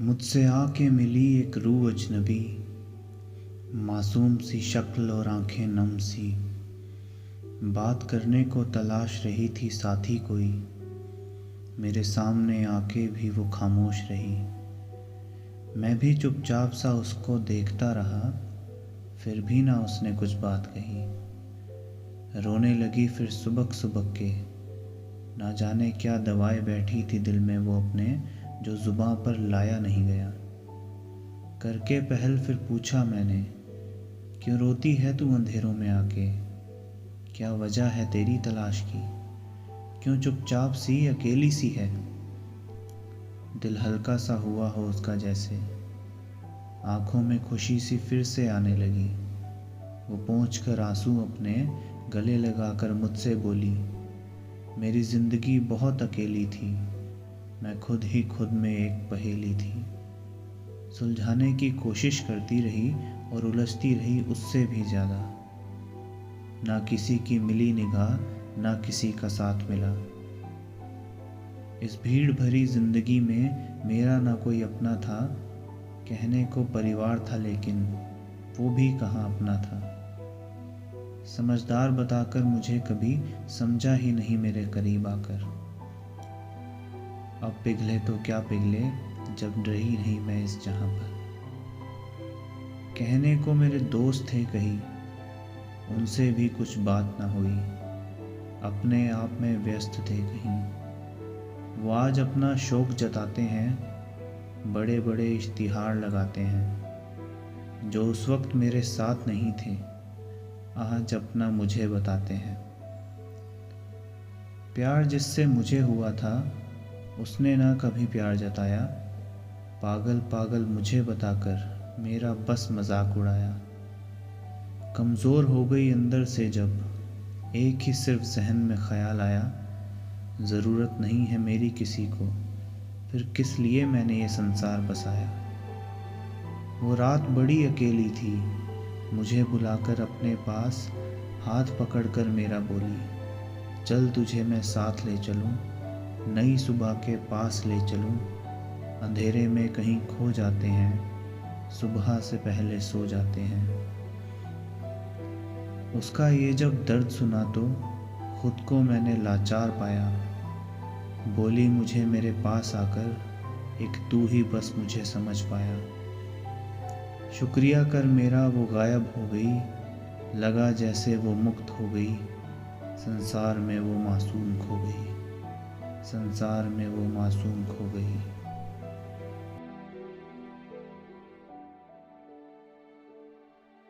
मुझसे आके मिली एक रूह अजनबी, मासूम सी शक्ल और आंखें नम सी। बात करने को तलाश रही थी साथी कोई, मेरे सामने आके भी वो खामोश रही। मैं भी चुपचाप सा उसको देखता रहा, फिर भी ना उसने कुछ बात कही। रोने लगी फिर सुबक सुबक के, ना जाने क्या दवाए बैठी थी दिल में वो अपने, जो जुबां पर लाया नहीं गया। करके पहल फिर पूछा मैंने, क्यों रोती है तू अंधेरों में आके, क्या वजह है तेरी तलाश की, क्यों चुपचाप सी अकेली सी है। दिल हल्का सा हुआ हो उसका जैसे, आंखों में खुशी सी फिर से आने लगी। वो पोंछ कर आंसू अपने गले लगाकर मुझसे बोली, मेरी ज़िंदगी बहुत अकेली थी, मैं खुद ही खुद में एक पहेली थी। सुलझाने की कोशिश करती रही और उलझती रही उससे भी ज़्यादा। ना किसी की मिली निगाह, ना किसी का साथ मिला। इस भीड़ भरी ज़िंदगी में मेरा ना कोई अपना था, कहने को परिवार था लेकिन वो भी कहाँ अपना था। समझदार बताकर मुझे कभी समझा ही नहीं मेरे करीब आकर। अब पिघले तो क्या पिघले जब रही नहीं मैं इस जहां पर। कहने को मेरे दोस्त थे कहीं, उनसे भी कुछ बात ना हुई, अपने आप में व्यस्त थे कहीं। वो आज अपना शौक जताते हैं, बड़े बड़े इश्तिहार लगाते हैं। जो उस वक्त मेरे साथ नहीं थे, आज अपना मुझे बताते हैं। प्यार जिससे मुझे हुआ था, उसने ना कभी प्यार जताया। पागल पागल मुझे बताकर मेरा बस मजाक उड़ाया। कमज़ोर हो गई अंदर से जब, एक ही सिर्फ जहन में ख्याल आया, ज़रूरत नहीं है मेरी किसी को, फिर किस लिए मैंने ये संसार बसाया। वो रात बड़ी अकेली थी, मुझे बुलाकर अपने पास हाथ पकड़कर मेरा बोली, चल तुझे मैं साथ ले चलूं, नई सुबह के पास ले चलूं। अंधेरे में कहीं खो जाते हैं, सुबह से पहले सो जाते हैं। उसका ये जब दर्द सुना तो खुद को मैंने लाचार पाया। बोली मुझे मेरे पास आकर, एक तू ही बस मुझे समझ पाया। शुक्रिया कर मेरा वो गायब हो गई, लगा जैसे वो मुक्त हो गई। संसार में वो मासूम खो गई, संसार में वो मासूम खो गई।